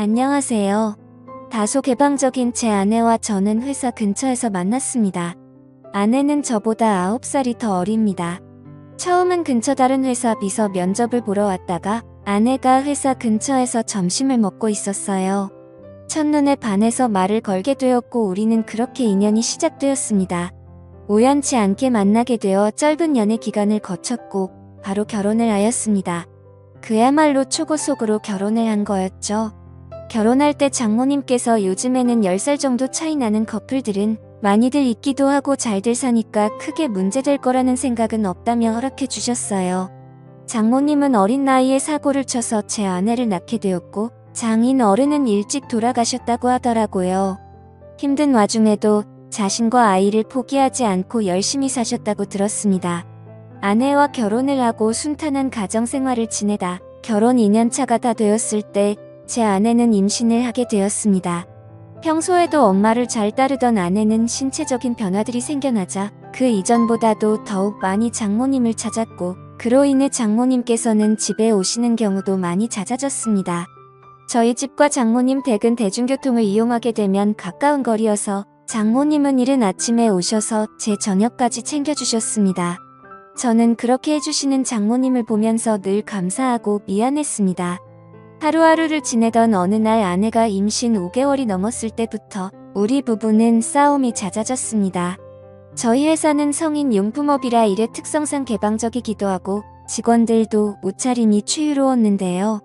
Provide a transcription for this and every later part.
안녕하세요. 다소 개방적인 제 아내와 저는 회사 근처에서 만났습니다. 아내는 저보다 9살이 더 어립니다. 처음은 근처 다른 회사 비서 면접을 보러 왔다가 아내가 회사 근처에서 점심을 먹고 있었어요. 첫눈에 반해서 말을 걸게 되었고 우리는 그렇게 인연이 시작되었습니다. 우연치 않게 만나게 되어 짧은 연애 기간을 거쳤고 바로 결혼을 하였습니다. 그야말로 초고속으로 결혼을 한 거였죠. 결혼할 때 장모님께서 요즘에는 10살 정도 차이 나는 커플들은 많이들 있기도 하고 잘들 사니까 크게 문제될 거라는 생각은 없다며 허락해 주셨어요. 장모님은 어린 나이에 사고를 쳐서 제 아내를 낳게 되었고 장인 어른은 일찍 돌아가셨다고 하더라고요. 힘든 와중에도 자신과 아이를 포기하지 않고 열심히 사셨다고 들었습니다. 아내와 결혼을 하고 순탄한 가정생활을 지내다 결혼 2년차가 다 되었을 때 제 아내는 임신을 하게 되었습니다. 평소에도 엄마를 잘 따르던 아내는 신체적인 변화들이 생겨나자 그 이전보다도 더욱 많이 장모님을 찾았고 그로 인해 장모님께서는 집에 오시는 경우도 많이 잦아졌습니다. 저희 집과 장모님 댁은 대중교통을 이용하게 되면 가까운 거리여서 장모님은 이른 아침에 오셔서 제 저녁까지 챙겨주셨습니다. 저는 그렇게 해주시는 장모님을 보면서 늘 감사하고 미안했습니다. 하루하루를 지내던 어느 날 아내가 임신 5개월이 넘었을 때부터 우리 부부는 싸움이 잦아졌습니다. 저희 회사는 성인 용품업이라 일의 특성상 개방적이기도 하고 직원들도 옷차림이 추유로웠는데요.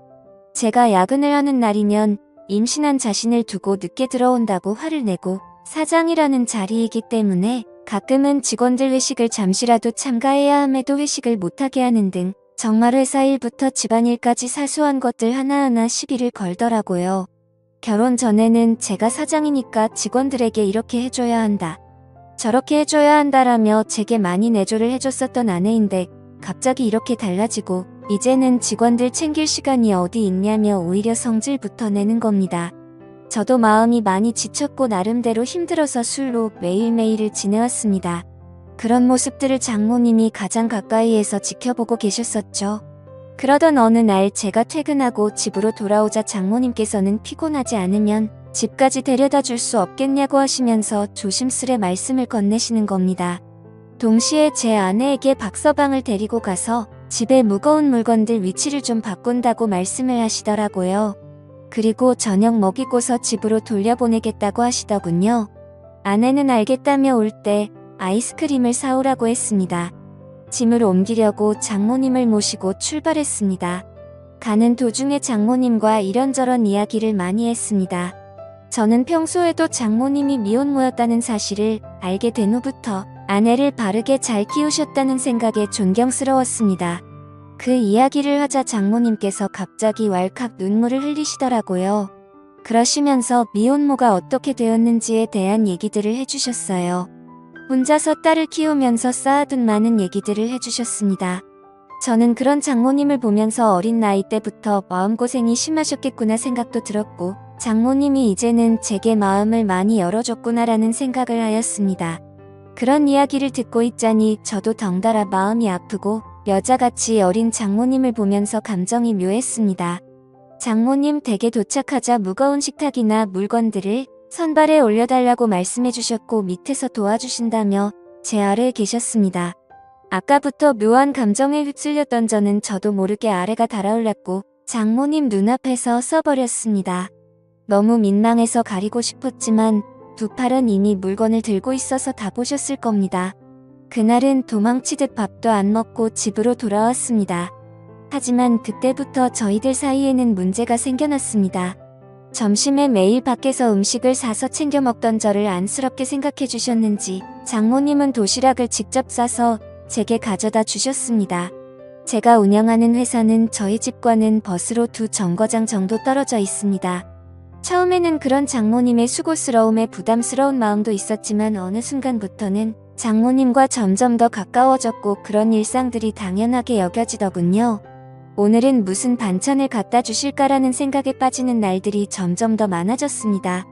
제가 야근을 하는 날이면 임신한 자신을 두고 늦게 들어온다고 화를 내고 사장이라는 자리이기 때문에 가끔은 직원들 회식을 잠시라도 참가해야 함에도 회식을 못하게 하는 등 정말 회사 일부터 집안일까지 사소한 것들 하나하나 시비를 걸더라고요. 결혼 전에는 제가 사장이니까 직원들에게 이렇게 해줘야 한다, 저렇게 해줘야 한다라며 제게 많이 내조를 해줬었던 아내인데 갑자기 이렇게 달라지고 이제는 직원들 챙길 시간이 어디 있냐며 오히려 성질부터 내는 겁니다. 저도 마음이 많이 지쳤고 나름대로 힘들어서 술로 매일매일을 지내왔습니다. 그런 모습들을 장모님이 가장 가까이에서 지켜보고 계셨었죠. 그러던 어느 날 제가 퇴근하고 집으로 돌아오자 장모님께서는 피곤하지 않으면 집까지 데려다 줄 수 없겠냐고 하시면서 조심스레 말씀을 건네시는 겁니다. 동시에 제 아내에게 박서방을 데리고 가서 집에 무거운 물건들 위치를 좀 바꾼다고 말씀을 하시더라고요. 그리고 저녁 먹이고서 집으로 돌려보내겠다고 하시더군요. 아내는 알겠다며 올 때 아이스크림을 사오라고 했습니다. 짐을 옮기려고 장모님을 모시고 출발했습니다. 가는 도중에 장모님과 이런저런 이야기를 많이 했습니다. 저는 평소에도 장모님이 미혼모였다는 사실을 알게 된 후부터 아내를 바르게 잘 키우셨다는 생각에 존경스러웠습니다. 그 이야기를 하자 장모님께서 갑자기 왈칵 눈물을 흘리시더라고요. 그러시면서 미혼모가 어떻게 되었는지에 대한 얘기들을 해주셨어요. 혼자서 딸을 키우면서 쌓아둔 많은 얘기들을 해주셨습니다. 저는 그런 장모님을 보면서 어린 나이 때부터 마음고생이 심하셨겠구나 생각도 들었고 장모님이 이제는 제게 마음을 많이 열어줬구나라는 생각을 하였습니다. 그런 이야기를 듣고 있자니 저도 덩달아 마음이 아프고 여자같이 어린 장모님을 보면서 감정이 묘했습니다. 장모님 댁에 도착하자 무거운 식탁이나 물건들을 선발에 올려달라고 말씀해 주셨고 밑에서 도와주신다며 제 아래에 계셨습니다. 아까부터 묘한 감정에 휩쓸렸던 저도 모르게 아래가 달아올랐고 장모님 눈앞에서 써버렸습니다. 너무 민망해서 가리고 싶었지만 두 팔은 이미 물건을 들고 있어서 다 보셨을 겁니다. 그날은 도망치듯 밥도 안 먹고 집으로 돌아왔습니다. 하지만 그때부터 저희들 사이에는 문제가 생겨났습니다. 점심에 매일 밖에서 음식을 사서 챙겨 먹던 저를 안쓰럽게 생각해 주셨는지 장모님은 도시락을 직접 싸서 제게 가져다 주셨습니다. 제가 운영하는 회사는 저희 집과는 버스로 2정거장 정도 떨어져 있습니다. 처음에는 그런 장모님의 수고스러움에 부담스러운 마음도 있었지만 어느 순간부터는 장모님과 점점 더 가까워졌고 그런 일상들이 당연하게 여겨지더군요. 오늘은 무슨 반찬을 갖다 주실까라는 생각에 빠지는 날들이 점점 더 많아졌습니다.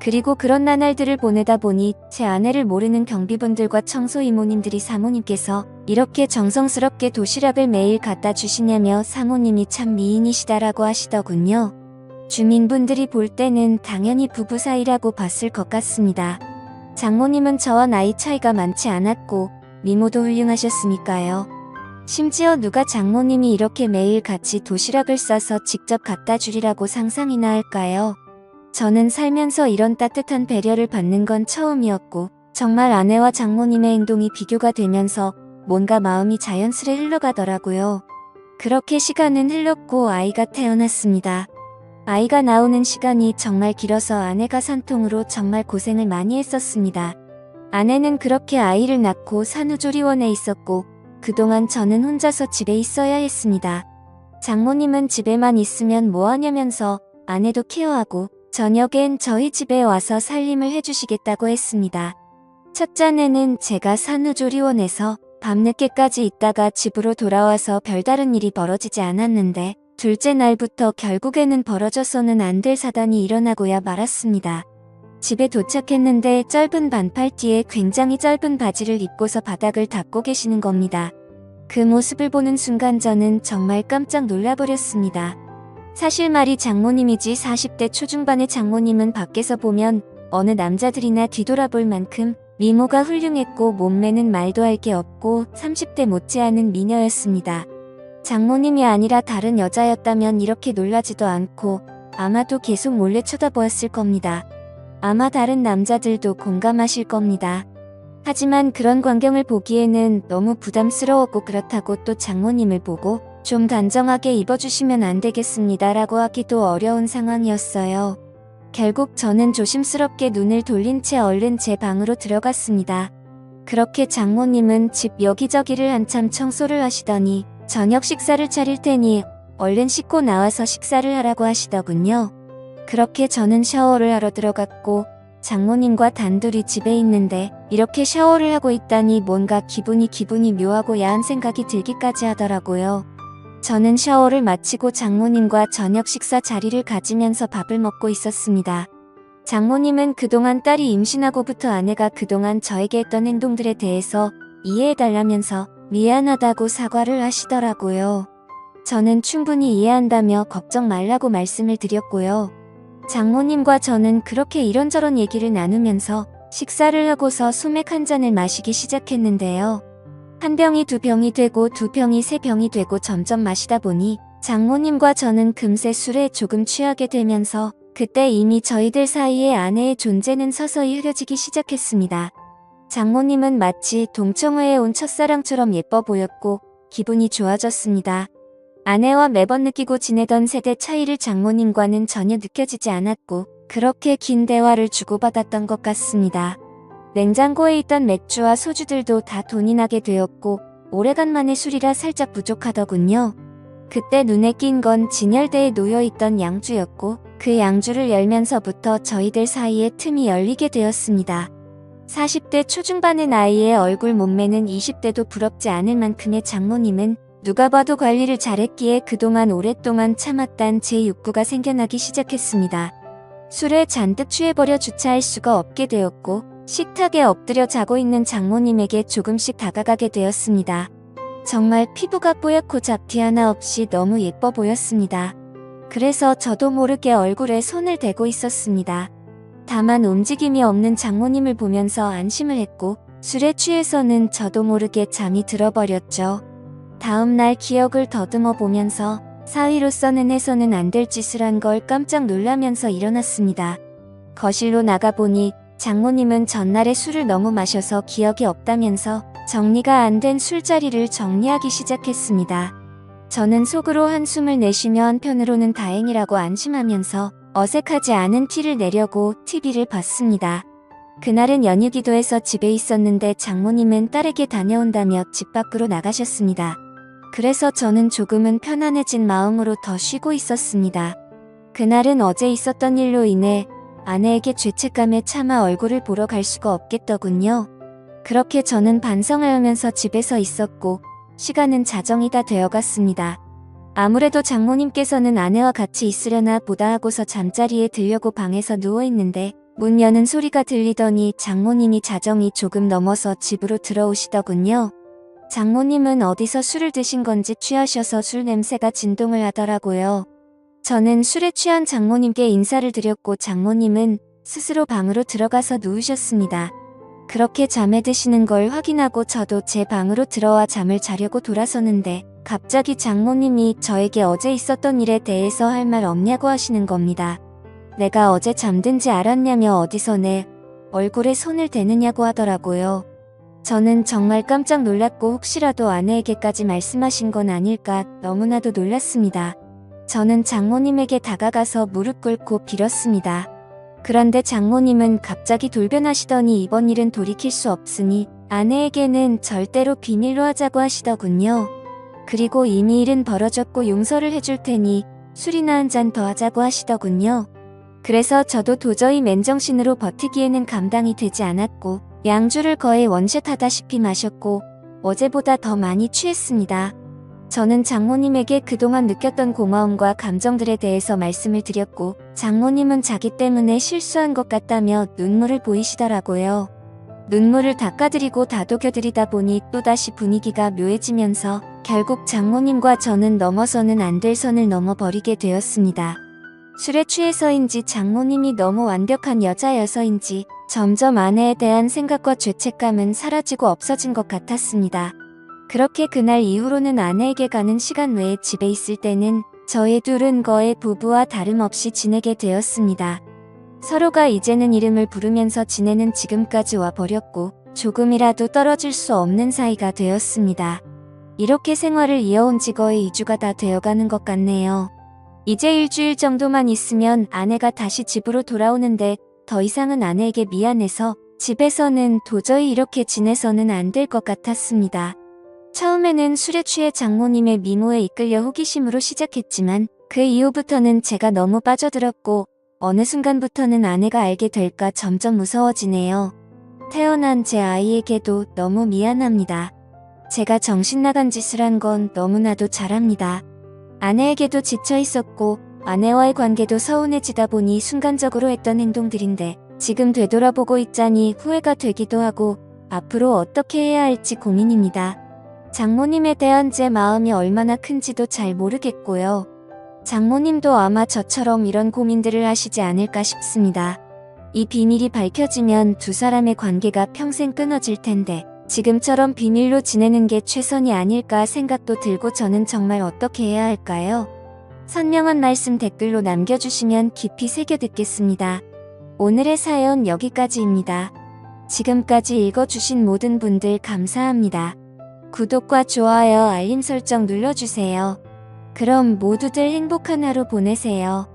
그리고 그런 나날들을 보내다 보니 제 아내를 모르는 경비분들과 청소 이모님들이 사모님께서 이렇게 정성스럽게 도시락을 매일 갖다 주시냐며 사모님이 참 미인이시다라고 하시더군요. 주민분들이 볼 때는 당연히 부부 사이라고 봤을 것 같습니다. 장모님은 저와 나이 차이가 많지 않았고 미모도 훌륭하셨으니까요. 심지어 누가 장모님이 이렇게 매일 같이 도시락을 싸서 직접 갖다 주리라고 상상이나 할까요? 저는 살면서 이런 따뜻한 배려를 받는 건 처음이었고 정말 아내와 장모님의 행동이 비교가 되면서 뭔가 마음이 자연스레 흘러가더라고요. 그렇게 시간은 흘렀고 아이가 태어났습니다. 아이가 나오는 시간이 정말 길어서 아내가 산통으로 정말 고생을 많이 했었습니다. 아내는 그렇게 아이를 낳고 산후조리원에 있었고 그동안 저는 혼자서 집에 있어야 했습니다. 장모님은 집에만 있으면 뭐하냐면서 아내도 케어하고 저녁엔 저희 집에 와서 살림을 해주시겠다고 했습니다. 첫째 아내는 제가 산후조리원에서 밤늦게까지 있다가 집으로 돌아와서 별다른 일이 벌어지지 않았는데 둘째 날부터 결국에는 벌어져서는 안 될 사단이 일어나고야 말았습니다. 집에 도착했는데 짧은 반팔티에 굉장히 짧은 바지를 입고서 바닥을 닦고 계시는 겁니다. 그 모습을 보는 순간 저는 정말 깜짝 놀라버렸습니다. 사실 말이 장모님이지 40대 초중반의 장모님은 밖에서 보면 어느 남자들이나 뒤돌아볼 만큼 미모가 훌륭했고 몸매는 말도 할 게 없고 30대 못지않은 미녀였습니다. 장모님이 아니라 다른 여자였다면 이렇게 놀라지도 않고 아마도 계속 몰래 쳐다보았을 겁니다. 아마 다른 남자들도 공감하실 겁니다. 하지만 그런 광경을 보기에는 너무 부담스러웠고 그렇다고 또 장모님을 보고 좀 단정하게 입어주시면 안 되겠습니다 라고 하기도 어려운 상황이었어요. 결국 저는 조심스럽게 눈을 돌린 채 얼른 제 방으로 들어갔습니다. 그렇게 장모님은 집 여기저기를 한참 청소를 하시더니 저녁 식사를 차릴 테니 얼른 씻고 나와서 식사를 하라고 하시더군요. 그렇게 저는 샤워를 하러 들어갔고 장모님과 단둘이 집에 있는데 이렇게 샤워를 하고 있다니 뭔가 기분이 묘하고 야한 생각이 들기까지 하더라고요. 저는 샤워를 마치고 장모님과 저녁 식사 자리를 가지면서 밥을 먹고 있었습니다. 장모님은 그동안 딸이 임신하고부터 아내가 그동안 저에게 했던 행동들에 대해서 이해해달라면서 미안하다고 사과를 하시더라고요. 저는 충분히 이해한다며 걱정 말라고 말씀을 드렸고요. 장모님과 저는 그렇게 이런저런 얘기를 나누면서 식사를 하고서 소맥 한 잔을 마시기 시작했는데요. 한 병이 두 병이 되고 두 병이 세 병이 되고 점점 마시다 보니 장모님과 저는 금세 술에 조금 취하게 되면서 그때 이미 저희들 사이에 아내의 존재는 서서히 흐려지기 시작했습니다. 장모님은 마치 동청회에 온 첫사랑처럼 예뻐 보였고 기분이 좋아졌습니다. 아내와 매번 느끼고 지내던 세대 차이를 장모님과는 전혀 느껴지지 않았고 그렇게 긴 대화를 주고받았던 것 같습니다. 냉장고에 있던 맥주와 소주들도 다 돈이 나게 되었고 오래간만에 술이라 살짝 부족하더군요. 그때 눈에 띈 건 진열대에 놓여있던 양주였고 그 양주를 열면서부터 저희들 사이에 틈이 열리게 되었습니다. 40대 초중반의 나이에 얼굴 몸매는 20대도 부럽지 않을 만큼의 장모님은 누가 봐도 관리를 잘했기에 그동안 오랫동안 참았단 제 욕구가 생겨나기 시작했습니다. 술에 잔뜩 취해버려 주차할 수가 없게 되었고 식탁에 엎드려 자고 있는 장모님에게 조금씩 다가가게 되었습니다. 정말 피부가 뽀얗고 잡티 하나 없이 너무 예뻐 보였습니다. 그래서 저도 모르게 얼굴에 손을 대고 있었습니다. 다만 움직임이 없는 장모님을 보면서 안심을 했고 술에 취해서는 저도 모르게 잠이 들어버렸죠. 다음날 기억을 더듬어 보면서 사위로서는 해서는 안 될 짓을 한 걸 깜짝 놀라면서 일어났습니다. 거실로 나가보니 장모님은 전날에 술을 너무 마셔서 기억이 없다면서 정리가 안 된 술자리를 정리하기 시작했습니다. 저는 속으로 한숨을 내쉬며 한편으로는 다행이라고 안심하면서 어색하지 않은 티를 내려고 TV를 봤습니다. 그날은 연휴기도 해서 집에 있었는데 장모님은 딸에게 다녀온다며 집 밖으로 나가셨습니다. 그래서 저는 조금은 편안해진 마음으로 더 쉬고 있었습니다. 그날은 어제 있었던 일로 인해 아내에게 죄책감에 차마 얼굴을 보러 갈 수가 없겠더군요. 그렇게 저는 반성을 하면서 집에서 있었고 시간은 자정이 다 되어갔습니다. 아무래도 장모님께서는 아내와 같이 있으려나 보다 하고서 잠자리에 들려고 방에서 누워있는데 문 여는 소리가 들리더니 장모님이 자정이 조금 넘어서 집으로 들어오시더군요. 장모님은 어디서 술을 드신 건지 취하셔서 술 냄새가 진동을 하더라고요. 저는 술에 취한 장모님께 인사를 드렸고 장모님은 스스로 방으로 들어가서 누우셨습니다. 그렇게 잠에 드시는 걸 확인하고 저도 제 방으로 들어와 잠을 자려고 돌아서는데 갑자기 장모님이 저에게 어제 있었던 일에 대해서 할 말 없냐고 하시는 겁니다. 내가 어제 잠든지 알았냐며 어디서 내 얼굴에 손을 대느냐고 하더라고요. 저는 정말 깜짝 놀랐고 혹시라도 아내에게까지 말씀하신 건 아닐까 너무나도 놀랐습니다. 저는 장모님에게 다가가서 무릎 꿇고 빌었습니다. 그런데 장모님은 갑자기 돌변하시더니 이번 일은 돌이킬 수 없으니 아내에게는 절대로 비밀로 하자고 하시더군요. 그리고 이미 일은 벌어졌고 용서를 해줄 테니 술이나 한 잔 더 하자고 하시더군요. 그래서 저도 도저히 맨정신으로 버티기에는 감당이 되지 않았고 양주를 거의 원샷하다시피 마셨고 어제보다 더 많이 취했습니다. 저는 장모님에게 그동안 느꼈던 고마움과 감정들에 대해서 말씀을 드렸고 장모님은 자기 때문에 실수한 것 같다며 눈물을 보이시더라고요. 눈물을 닦아드리고 다독여드리다 보니 또다시 분위기가 묘해지면서 결국 장모님과 저는 넘어서는 안 될 선을 넘어버리게 되었습니다. 술에 취해서인지 장모님이 너무 완벽한 여자여서인지 점점 아내에 대한 생각과 죄책감은 사라지고 없어진 것 같았습니다. 그렇게 그날 이후로는 아내에게 가는 시간 외에 집에 있을 때는 저희 둘은 거의 부부와 다름없이 지내게 되었습니다. 서로가 이제는 이름을 부르면서 지내는 지금까지 와버렸고 조금이라도 떨어질 수 없는 사이가 되었습니다. 이렇게 생활을 이어온 지 거의 2주가 다 되어가는 것 같네요. 이제 일주일 정도만 있으면 아내가 다시 집으로 돌아오는데 더 이상은 아내에게 미안해서 집에서는 도저히 이렇게 지내서는 안 될 것 같았습니다. 처음에는 술에 취해 장모님의 미모에 이끌려 호기심으로 시작했지만 그 이후부터는 제가 너무 빠져들었고 어느 순간부터는 아내가 알게 될까 점점 무서워지네요. 태어난 제 아이에게도 너무 미안합니다. 제가 정신 나간 짓을 한 건 너무나도 잘합니다. 아내에게도 지쳐 있었고 아내와의 관계도 서운해지다 보니 순간적으로 했던 행동들인데 지금 되돌아보고 있자니 후회가 되기도 하고 앞으로 어떻게 해야 할지 고민입니다. 장모님에 대한 제 마음이 얼마나 큰지도 잘 모르겠고요. 장모님도 아마 저처럼 이런 고민들을 하시지 않을까 싶습니다. 이 비밀이 밝혀지면 두 사람의 관계가 평생 끊어질 텐데 지금처럼 비밀로 지내는 게 최선이 아닐까 생각도 들고 저는 정말 어떻게 해야 할까요? 선명한 말씀 댓글로 남겨주시면 깊이 새겨 듣겠습니다. 오늘의 사연 여기까지입니다. 지금까지 읽어주신 모든 분들 감사합니다. 구독과 좋아요, 알림 설정 눌러주세요. 그럼 모두들 행복한 하루 보내세요.